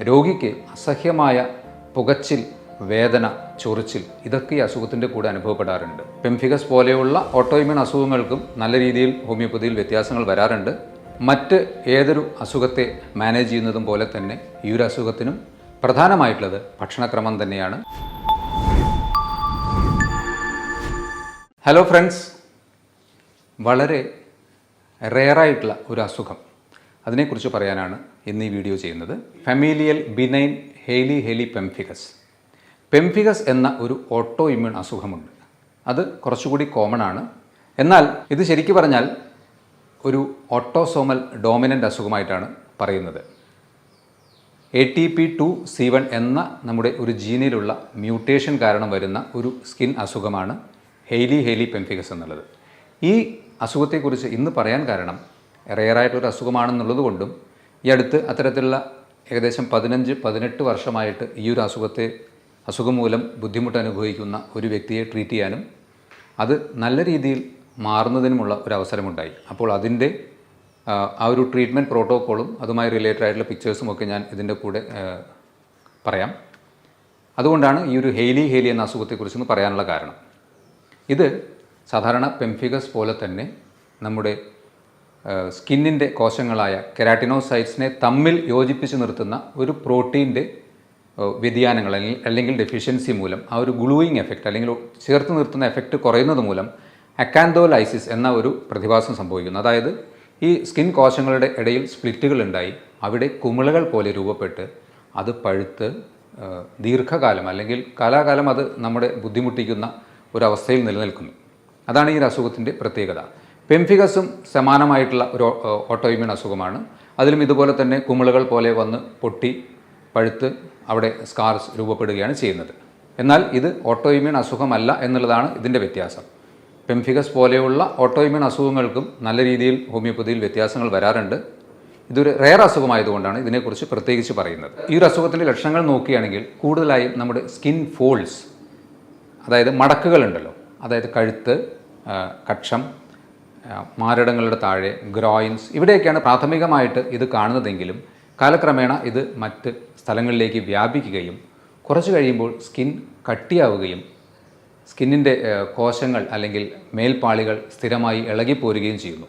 രോഗിക്ക് അസഹ്യമായ പുകച്ചിൽ, വേദന, ചൊറിച്ചിൽ ഇതൊക്കെ ഈ അസുഖത്തിൻ്റെ കൂടെ അനുഭവപ്പെടാറുണ്ട്. പെംഫിഗസ് പോലെയുള്ള ഓട്ടോഇമ്യൂൺ അസുഖങ്ങൾക്കും നല്ല രീതിയിൽ ഹോമിയോപ്പതിയിൽ വ്യത്യാസങ്ങൾ വരാറുണ്ട്. മറ്റ് ഏതൊരു അസുഖത്തെ മാനേജ് ചെയ്യുന്നതും പോലെ തന്നെ ഈ ഒരു അസുഖത്തിനും പ്രധാനമായിട്ടുള്ളത് ഭക്ഷണക്രമം തന്നെയാണ്. ഹലോ ഫ്രണ്ട്സ്, വളരെ റെയറായിട്ടുള്ള ഒരു അസുഖം, അതിനെക്കുറിച്ച് പറയാനാണ് ഇന്ന് ഈ വീഡിയോ ചെയ്യുന്നത്. Familial benign Hailey pemphigus. Pemphigus എന്ന ഒരു ഓട്ടോ ഇമ്മ്യൂൺ അസുഖമുണ്ട്. അത് കുറച്ചുകൂടി കോമൺ ആണ്. എന്നാൽ ഇത് ശരിക്കും പറഞ്ഞാൽ ഒരു ഓട്ടോസോമൽ ഡോമിനൻ്റ് അസുഖമായിട്ടാണ് പറയുന്നത്. ATP2C1 എന്ന നമ്മുടെ ഒരു ജീനിലുള്ള മ്യൂട്ടേഷൻ കാരണം വരുന്ന ഒരു സ്കിൻ അസുഖമാണ് ഹെയ്ലി പെംഫിഗസ് എന്നുള്ളത്. ഈ അസുഖത്തെക്കുറിച്ച് ഇന്ന് പറയാൻ കാരണം റെയറായിട്ടൊരു അസുഖമാണെന്നുള്ളത് കൊണ്ടും ഈ അടുത്ത് അത്തരത്തിലുള്ള ഏകദേശം 15-18 വർഷമായിട്ട് ഈ ഒരു അസുഖം മൂലം ബുദ്ധിമുട്ട് അനുഭവിക്കുന്ന ഒരു വ്യക്തിയെ ട്രീറ്റ് ചെയ്യാനും അത് നല്ല രീതിയിൽ മാറുന്നതിനുമുള്ള ഒരു അവസരമുണ്ടായി. അപ്പോൾ അതിൻ്റെ ആ ഒരു ട്രീറ്റ്മെൻറ്റ് പ്രോട്ടോക്കോളും അതുമായി റിലേറ്റഡ് ആയിട്ടുള്ള പിക്ചേഴ്സും ഒക്കെ ഞാൻ ഇതിൻ്റെ കൂടെ പറയാം. അതുകൊണ്ടാണ് ഈ ഒരു ഹെയ്ലി എന്ന അസുഖത്തെക്കുറിച്ചൊന്ന് പറയാനുള്ള കാരണം. ഇത് സാധാരണ പെംഫിഗസ് പോലെ തന്നെ നമ്മുടെ സ്കിന്നിൻ്റെ കോശങ്ങളായ കെരാറ്റിനോസൈറ്റ്സിനെ തമ്മിൽ യോജിപ്പിച്ച് നിർത്തുന്ന ഒരു പ്രോട്ടീൻ്റെ വ്യതിയാനങ്ങൾ അല്ലെങ്കിൽ ഡെഫിഷ്യൻസി മൂലം ആ ഒരു ഗ്ലൂയിങ് എഫക്റ്റ് അല്ലെങ്കിൽ ചേർത്ത് നിർത്തുന്ന എഫക്റ്റ് കുറയുന്നത് മൂലം അക്കാന്തോലൈസിസ് എന്ന ഒരു പ്രതിഭാസം സംഭവിക്കുന്നു. അതായത് ഈ സ്കിൻ കോശങ്ങളുടെ ഇടയിൽ സ്പ്ലിറ്റുകൾ ഉണ്ടായി അവിടെ കുമിളകൾ പോലെ രൂപപ്പെട്ട് അത് പഴുത്ത് ദീർഘകാലം അല്ലെങ്കിൽ കാലാകാലം അത് നമ്മുടെ ബുദ്ധിമുട്ടിക്കുന്ന ഒരവസ്ഥയിൽ നിലനിൽക്കുന്നു. അതാണ് ഈ അസുഖത്തിൻ്റെ പ്രത്യേകത. പെംഫിഗസും സമാനമായിട്ടുള്ള ഒരു ഓട്ടോഇമ്യൂൺ അസുഖമാണ്. അതിലും ഇതുപോലെ തന്നെ കുമിളകൾ പോലെ വന്ന് പൊട്ടി പഴുത്ത് അവിടെ സ്കാർസ് രൂപപ്പെടുകയാണ് ചെയ്യുന്നത്. എന്നാൽ ഇത് ഓട്ടോഇമ്യൂൺ അസുഖമല്ല എന്നുള്ളതാണ് ഇതിൻ്റെ വ്യത്യാസം. പെംഫിഗസ് പോലെയുള്ള ഓട്ടോഇമ്യൂൺ അസുഖങ്ങൾക്കും നല്ല രീതിയിൽ ഹോമിയോപ്പതിയിൽ വ്യത്യാസങ്ങൾ വരാറുണ്ട്. ഇതൊരു റെയർ അസുഖമായതുകൊണ്ടാണ് ഇതിനെക്കുറിച്ച് പ്രത്യേകിച്ച് പറയുന്നത്. ഈ ഒരു അസുഖത്തിൻ്റെ ലക്ഷണങ്ങൾ നോക്കുകയാണെങ്കിൽ കൂടുതലായും നമ്മുടെ സ്കിൻ ഫോൾഡ്സ്, അതായത് മടക്കുകളുണ്ടല്ലോ, അതായത് കഴുത്ത്, കക്ഷം, മാരടങ്ങളുടെ താഴെ, ഗ്രോയിൻസ്, ഇവിടെയൊക്കെയാണ് പ്രാഥമികമായിട്ട് ഇത് കാണുന്നതെങ്കിലും കാലക്രമേണ ഇത് മറ്റ് സ്ഥലങ്ങളിലേക്ക് വ്യാപിക്കുകയും കുറച്ച് കഴിയുമ്പോൾ സ്കിൻ കട്ടിയാവുകയും സ്കിന്നിൻ്റെ കോശങ്ങൾ അല്ലെങ്കിൽ മേൽപ്പാളികൾ സ്ഥിരമായി ഇളകിപ്പോരുകയും ചെയ്യുന്നു.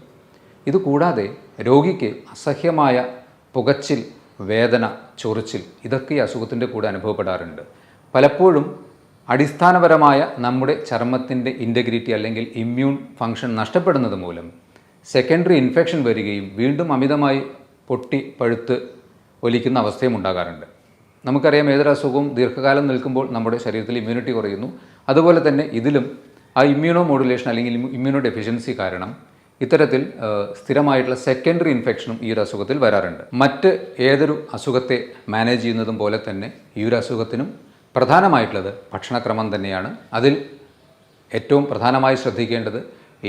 ഇതുകൂടാതെ രോഗിക്ക് അസഹ്യമായ പുകച്ചിൽ, വേദന, ചൊറിച്ചിൽ ഇതൊക്കെ ഈ അസുഖത്തിൻ്റെ കൂടെ അനുഭവപ്പെടാറുണ്ട്. പലപ്പോഴും അടിസ്ഥാനപരമായ നമ്മുടെ ചർമ്മത്തിൻ്റെ ഇൻറ്റഗ്രിറ്റി അല്ലെങ്കിൽ ഇമ്മ്യൂൺ ഫങ്ഷൻ നഷ്ടപ്പെടുന്നത് മൂലം സെക്കൻഡറി ഇൻഫെക്ഷൻ വരികയും വീണ്ടും അമിതമായി പൊട്ടി പഴുത്ത് ഒലിക്കുന്ന അവസ്ഥയും ഉണ്ടാകാറുണ്ട്. നമുക്കറിയാം, ഏതൊരു അസുഖവും ദീർഘകാലം നിൽക്കുമ്പോൾ നമ്മുടെ ശരീരത്തിൽ ഇമ്മ്യൂണിറ്റി കുറയുന്നു. അതുപോലെ തന്നെ ഇതിലും ആ ഇമ്മ്യൂണോ മോഡുലേഷൻ അല്ലെങ്കിൽ ഇമ്മ്യൂണോ ഡെഫിഷ്യൻസി കാരണം ഇത്തരത്തിൽ സ്ഥിരമായിട്ടുള്ള സെക്കൻഡറി ഇൻഫെക്ഷനും ഈ ഒരു അസുഖത്തിൽ വരാറുണ്ട്. മറ്റ് ഏതൊരു അസുഖത്തെ മാനേജ് ചെയ്യുന്നതും പോലെ തന്നെ ഈ ഒരു അസുഖത്തിനും പ്രധാനമായിട്ടുള്ളത് ഭക്ഷണക്രമം തന്നെയാണ്. അതിൽ ഏറ്റവും പ്രധാനമായി ശ്രദ്ധിക്കേണ്ടത്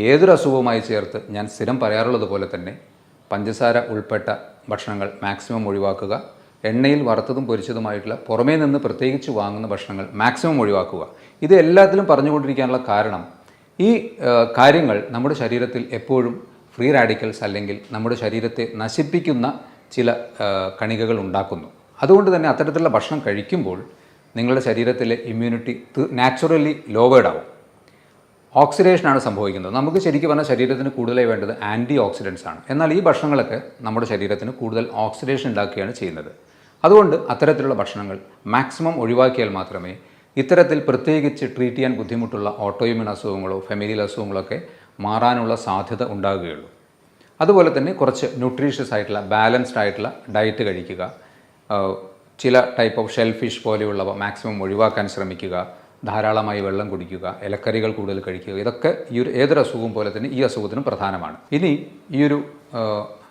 ഏതൊരു അസുഖവുമായി ചേർത്ത് ഞാൻ സ്ഥിരം പറയാറുള്ളത് പോലെ തന്നെ പഞ്ചസാര ഉൾപ്പെട്ട ഭക്ഷണങ്ങൾ മാക്സിമം ഒഴിവാക്കുക. എണ്ണയിൽ വറുത്തതും പൊരിച്ചതുമായിട്ടുള്ള പുറമേ നിന്ന് പ്രത്യേകിച്ച് വാങ്ങുന്ന ഭക്ഷണങ്ങൾ മാക്സിമം ഒഴിവാക്കുക. ഇത് എല്ലാത്തിലും പറഞ്ഞുകൊണ്ടിരിക്കാനുള്ള കാരണം ഈ കാര്യങ്ങൾ നമ്മുടെ ശരീരത്തിൽ എപ്പോഴും ഫ്രീ റാഡിക്കൽസ് അല്ലെങ്കിൽ നമ്മുടെ ശരീരത്തെ നശിപ്പിക്കുന്ന ചില കണികകൾ ഉണ്ടാക്കുന്നു. അതുകൊണ്ട് തന്നെ അത്തരത്തിലുള്ള ഭക്ഷണം കഴിക്കുമ്പോൾ നിങ്ങളുടെ ശരീരത്തിലെ ഇമ്മ്യൂണിറ്റി നാച്ചുറലി ലോവേഡ് ആവും. ഓക്സിഡേഷനാണ് സംഭവിക്കുന്നത്. നമുക്ക് ശരിക്കും പറഞ്ഞാൽ ശരീരത്തിന് കൂടുതലായി വേണ്ടത് ആൻറ്റി ഓക്സിഡൻസ് ആണ്. എന്നാൽ ഈ ഭക്ഷണങ്ങളൊക്കെ നമ്മുടെ ശരീരത്തിന് കൂടുതൽ ഓക്സിഡേഷൻ ഉണ്ടാക്കുകയാണ് ചെയ്യുന്നത്. അതുകൊണ്ട് അത്തരത്തിലുള്ള ഭക്ഷണങ്ങൾ മാക്സിമം ഒഴിവാക്കിയാൽ മാത്രമേ ഇത്തരത്തിൽ പ്രത്യേകിച്ച് ട്രീറ്റ് ചെയ്യാൻ ബുദ്ധിമുട്ടുള്ള ഓട്ടോഇമ്യൂൺ അസുഖങ്ങളോ ഫെമിലിയൽ അസുഖങ്ങളൊക്കെ മാറാനുള്ള സാധ്യത ഉണ്ടാകുകയുള്ളൂ. അതുപോലെ തന്നെ കുറച്ച് ന്യൂട്രീഷ്യസ് ആയിട്ടുള്ള ബാലൻസ്ഡ് ആയിട്ടുള്ള ഡയറ്റ് കഴിക്കുക. ചില ടൈപ്പ് ഓഫ് ഷെൽഫിഷ് പോലെയുള്ളവ മാക്സിമം ഒഴിവാക്കാൻ ശ്രമിക്കുക. ധാരാളമായി വെള്ളം കുടിക്കുക, ഇലക്കറികൾ കൂടുതൽ കഴിക്കുക. ഇതൊക്കെ ഏതൊരു അസുഖവും പോലെ തന്നെ ഈ അസുഖത്തിനും പ്രധാനമാണ്. ഇനി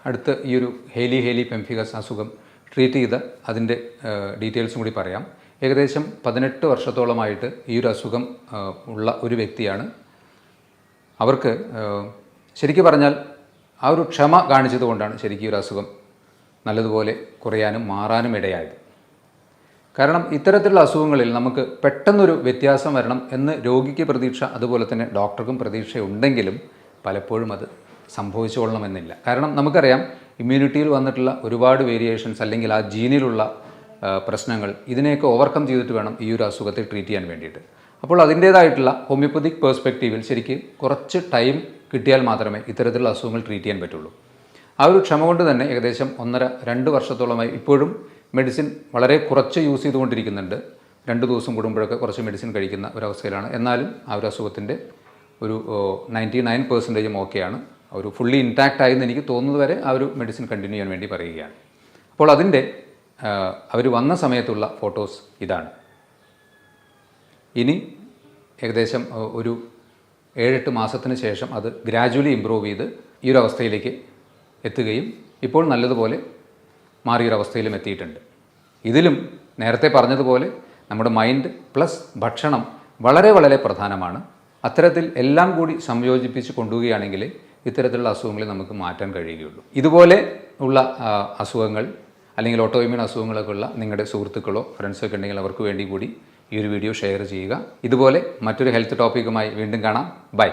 അടുത്ത ഈ ഒരു ഹെയ്ലി പെംഫിഗസ് അസുഖം ട്രീറ്റ് ചെയ്ത അതിൻ്റെ ഡീറ്റെയിൽസും കൂടി പറയാം. ഏകദേശം 18 വർഷത്തോളമായിട്ട് ഈ ഒരു അസുഖം ഉള്ള ഒരു വ്യക്തിയാണ്. അവർക്ക് ശരിക്കും പറഞ്ഞാൽ ആ ഒരു ക്ഷമ കാണിച്ചതുകൊണ്ടാണ് ശരിക്കും ഈ ഒരു അസുഖം നല്ലതുപോലെ കുറയാനും മാറാനും ഇടയായത്. കാരണം ഇത്തരത്തിലുള്ള അസുഖങ്ങളിൽ നമുക്ക് പെട്ടെന്നൊരു വ്യത്യാസം വരണം എന്ന് രോഗിക്ക് പ്രതീക്ഷ, അതുപോലെ തന്നെ ഡോക്ടർക്കും പ്രതീക്ഷയുണ്ടെങ്കിലും പലപ്പോഴും അത് സംഭവിച്ചുകൊള്ളണമെന്നില്ല. കാരണം നമുക്കറിയാം ഇമ്മ്യൂണിറ്റിയിൽ വന്നിട്ടുള്ള ഒരുപാട് വേരിയേഷൻസ് അല്ലെങ്കിൽ ആ ജീനിലുള്ള പ്രശ്നങ്ങൾ ഇതിനെയൊക്കെ ഓവർകം ചെയ്തിട്ട് വേണം ഈ ഒരു അസുഖത്തെ ട്രീറ്റ് ചെയ്യാൻ വേണ്ടിയിട്ട്. അപ്പോൾ അതിൻ്റേതായിട്ടുള്ള ഹോമിയോപ്പതിക് പേഴ്സ്പെക്റ്റീവിൽ ശരിക്കും കുറച്ച് ടൈം കിട്ടിയാൽ മാത്രമേ ഇത്തരത്തിലുള്ള അസുഖങ്ങൾ ട്രീറ്റ് ചെയ്യാൻ പറ്റുള്ളൂ. ആ ഒരു ക്ഷമ കൊണ്ട് തന്നെ ഏകദേശം 1.5-2 വർഷത്തോളമായി ഇപ്പോഴും മെഡിസിൻ വളരെ കുറച്ച് യൂസ് ചെയ്തുകൊണ്ടിരിക്കുന്നുണ്ട്. 2 ദിവസം കൂടുമ്പോഴൊക്കെ കുറച്ച് മെഡിസിൻ കഴിക്കുന്ന ഒരവസ്ഥയിലാണ്. എന്നാലും ആ ഒരു അസുഖത്തിൻ്റെ ഒരു 99% ഓക്കെയാണ്. ഒരു ഫുള്ളി ഇൻടാക്റ്റ് ആയെന്ന് എനിക്ക് തോന്നുന്നത് വരെ ആ ഒരു മെഡിസിൻ കണ്ടിന്യൂ ചെയ്യാൻ വേണ്ടി പറയുകയാണ്. അപ്പോൾ അതിൻ്റെ അവർ വന്ന സമയത്തുള്ള ഫോട്ടോസ് ഇതാണ്. ഇനി ഏകദേശം ഒരു 7-8 മാസത്തിന് ശേഷം അത് ഗ്രാജുവലി ഇമ്പ്രൂവ് ചെയ്ത് ഈ ഒരു അവസ്ഥയിലേക്ക് എത്തുകയും ഇപ്പോൾ നല്ലതുപോലെ മാറിയൊരവസ്ഥയിലും എത്തിയിട്ടുണ്ട്. ഇതിലും നേരത്തെ പറഞ്ഞതുപോലെ നമ്മുടെ മൈൻഡ് പ്ലസ് ഭക്ഷണം വളരെ വളരെ പ്രധാനമാണ്. അത്തരത്തിൽ എല്ലാം കൂടി സംയോജിപ്പിച്ച് കൊണ്ടുപോവുകയാണെങ്കിൽ ഇത്തരത്തിലുള്ള അസുഖങ്ങളെ നമുക്ക് മാറ്റാൻ കഴിയുകയുള്ളൂ. ഇതുപോലെ ഉള്ള അസുഖങ്ങൾ അല്ലെങ്കിൽ ഓട്ടോഇമ്യൂൺ അസുഖങ്ങളൊക്കെ ഉള്ള നിങ്ങളുടെ സുഹൃത്തുക്കളോ ഫ്രണ്ട്സൊക്കെ ഉണ്ടെങ്കിൽ അവർക്ക് വേണ്ടി കൂടി ഈ ഒരു വീഡിയോ ഷെയർ ചെയ്യുക. ഇതുപോലെ മറ്റൊരു ഹെൽത്ത് ടോപ്പിക്കുമായി വീണ്ടും കാണാം. ബൈ.